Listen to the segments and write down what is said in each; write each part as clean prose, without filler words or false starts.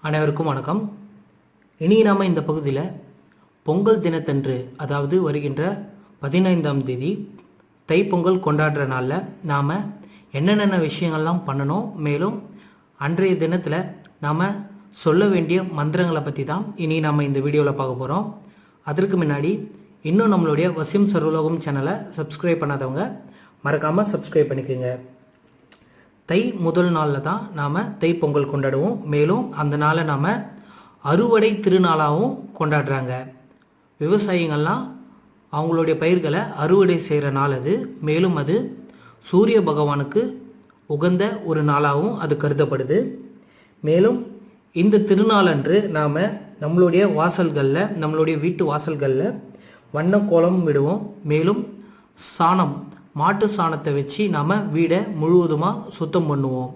அனைவருக்கும் வணக்கம். இனி நாம் இந்த பகுதியில் பொங்கல் தினத்தன்று, அதாவது வருகின்ற 15ஆம் தேதி தைப்பொங்கல் கொண்டாடுற நாளில் நாம் என்னென்ன விஷயங்கள்லாம் பண்ணணும், மேலும் அன்றைய தினத்தில் நாம் சொல்ல வேண்டிய மந்திரங்களை பற்றி தான் இனி நாம் இந்த வீடியோவில் பார்க்க போகிறோம். அதற்கு முன்னாடி இன்னும் நம்மளுடைய வசியம் சர்வலோகம் சேனலை சப்ஸ்கிரைப் பண்ணாதவங்க மறக்காமல் சப்ஸ்கிரைப் பண்ணிக்கோங்க. தை முதல் நாளில் தான் நாம் தைப்பொங்கல் கொண்டாடுவோம். மேலும் அந்த நாளை நாம் அறுவடை திருநாளாகவும் கொண்டாடுறாங்க. விவசாயிகள்லாம் அவங்களுடைய பயிர்களை அறுவடை செய்கிற நாள் அது. மேலும் அது சூரிய பகவானுக்கு உகந்த ஒரு நாளாகவும் அது கருதப்படுது. மேலும் இந்த திருநாளன்று நாம் நம்மளுடைய வாசல்களில், நம்மளுடைய வீட்டு வாசல்களில் வண்ண கோலம் விடுவோம். மேலும் சாணம், மாட்டு சாணத்தை வச்சு நாம் வீடை முழுவதுமாக சுத்தம் பண்ணுவோம்.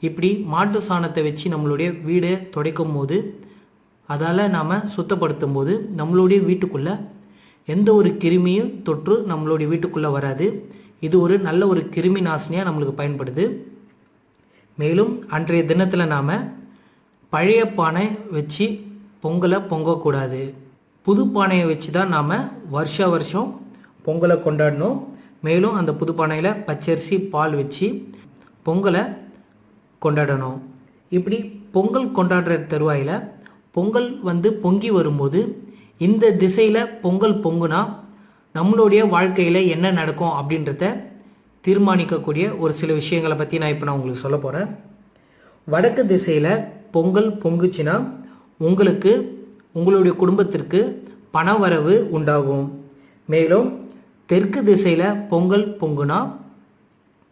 இப்படி மாட்டு சாணத்தை வச்சு நம்மளுடைய வீடை துடைக்கும் போது, அதால் நாம் சுத்தப்படுத்தும் போது நம்மளுடைய வீட்டுக்குள்ளே எந்த ஒரு கிருமியும் தொற்று நம்மளுடைய வீட்டுக்குள்ளே வராது. இது ஒரு நல்ல ஒரு கிருமி நாசினியாக நம்மளுக்கு பயன்படுது. மேலும் அன்றைய தினத்தில் நாம் பழைய பானை வச்சு பொங்கலை பொங்கக்கூடாது. புது பானையை வச்சு தான் நாம் வருஷம் பொங்கலை கொண்டாடணும். மேலும் அந்த புது பானையில் பச்சரிசி பால் வச்சு பொங்கலை கொண்டாடணும். இப்படி பொங்கல் கொண்டாடுற தருவாயில் பொங்கல் பொங்கி வரும்போது இந்த திசையில் பொங்கல் பொங்குனா நம்மளுடைய வாழ்க்கையில் என்ன நடக்கும் அப்படின்றத தீர்மானிக்கக்கூடிய ஒரு சில விஷயங்களை பற்றி நான் இப்போ உங்களுக்கு சொல்ல போகிறேன். வடக்கு திசையில் பொங்கல் பொங்குச்சுன்னா உங்களுக்கு, உங்களுடைய குடும்பத்திற்கு பணவரவு உண்டாகும். மேலும் தெற்கு திசையில் பொங்கல் பொங்குனா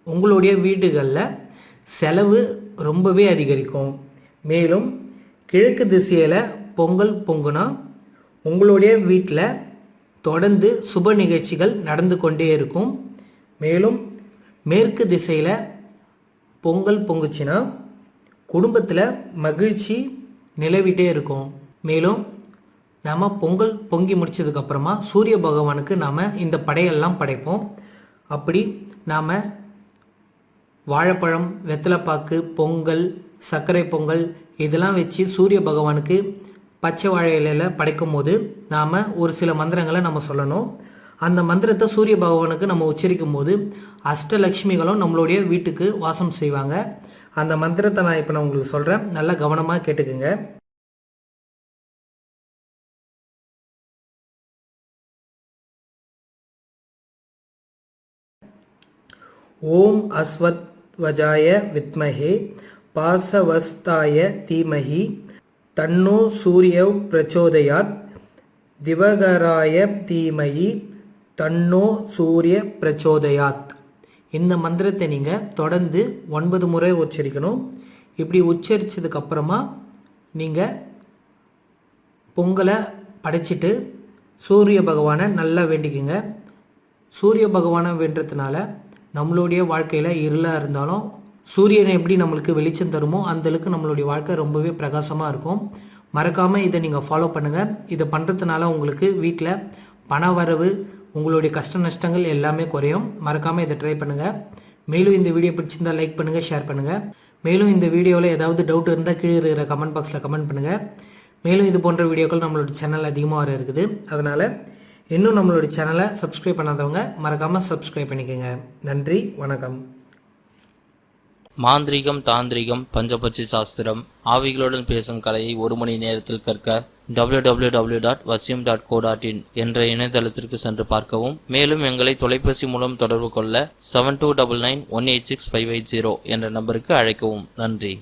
உங்களுடைய வீடுகளில் செலவு ரொம்பவே அதிகரிக்கும். மேலும் கிழக்கு திசையில் பொங்கல் பொங்குனா உங்களுடைய வீட்டில் தொடர்ந்து சுப நிகழ்ச்சிகள் நடந்து கொண்டே இருக்கும். மேலும் மேற்கு திசையில் பொங்கல் பொங்குச்சுன்னா குடும்பத்தில் மகிழ்ச்சி நிலவிட்டே இருக்கும். மேலும் நாம் பொங்கல் பொங்கி முடித்ததுக்கப்புறமா சூரிய பகவானுக்கு நாம் இந்த படையெல்லாம் படைப்போம். அப்படி நாம் வாழைப்பழம், வெத்தலைப்பாக்கு, பொங்கல், சர்க்கரை பொங்கல் இதெல்லாம் வச்சு சூரிய பகவானுக்கு பச்சை வாழை இலையில் படைக்கும் போது நாம் ஒரு சில மந்திரங்களை நம்ம சொல்லணும். அந்த மந்திரத்தை சூரிய பகவானுக்கு நம்ம உச்சரிக்கும் போது அஷ்டலக்ஷ்மிகளும் நம்மளுடைய வீட்டுக்கு வாசம் செய்வாங்க. அந்த மந்திரத்தை நான் இப்போ உங்களுக்கு சொல்கிறேன், நல்லா கவனமாக கேட்டுக்குங்க. ஓம் அஸ்வத்வஜாய வித்மஹே பாசவஸ்தாய தீமஹி தன்னோ சூரிய பிரச்சோதயாத் திவகராய தீமஹி தன்னோ சூரிய பிரச்சோதயாத். இந்த மந்திரத்தை நீங்கள் தொடர்ந்து 9 முறை உச்சரிக்கணும். இப்படி உச்சரித்ததுக்கப்புறமா நீங்கள் பொங்கலை படைச்சிட்டு சூரிய பகவானை நல்லா வேண்டிக்குங்க. சூரிய பகவானை வேண்டுறதுனால நம்மளுடைய வாழ்க்கையில் இருளாக இருந்தாலும் சூரியனை எப்படி நம்மளுக்கு வெளிச்சம் தருமோ அந்தளவுக்கு நம்மளுடைய வாழ்க்கை ரொம்பவே பிரகாசமாக இருக்கும். மறக்காமல் இதை நீங்கள் ஃபாலோ பண்ணுங்கள். இதை பண்ணுறதுனால உங்களுக்கு வீட்டில் பண வரவு, உங்களுடைய கஷ்ட நஷ்டங்கள் எல்லாமே குறையும். மறக்காமல் இதை ட்ரை பண்ணுங்கள். மேலும் இந்த வீடியோ பிடிச்சிருந்தால் லைக் பண்ணுங்கள், ஷேர் பண்ணுங்கள். மேலும் இந்த வீடியோவில் ஏதாவது டவுட் இருந்தால் கீழே இருக்கிற கமெண்ட் பாக்ஸில் கமெண்ட் பண்ணுங்கள். மேலும் இது போன்ற வீடியோக்கள் நம்மளோட சேனல் அதிகமாக வர இருக்குது. அதனால் இன்னும் நம்மளோட சேனலை சப்ஸ்கிரைப் பண்ணாதவங்க மறக்காமல் சப்ஸ்கிரைப் பண்ணிக்கோங்க. நன்றி, வணக்கம். மாந்திரீகம், தாந்திரிகம், பஞ்சபட்சி சாஸ்திரம், ஆவிகளுடன் பேசும் கலையை 1 மணி நேரத்தில் கற்க www.vasyam.co.in என்ற இணையதளத்திற்கு சென்று பார்க்கவும். மேலும் எங்களை தொலைபேசி மூலம் தொடர்பு கொள்ள 7299186580 என்ற நம்பருக்கு அழைக்கவும். நன்றி.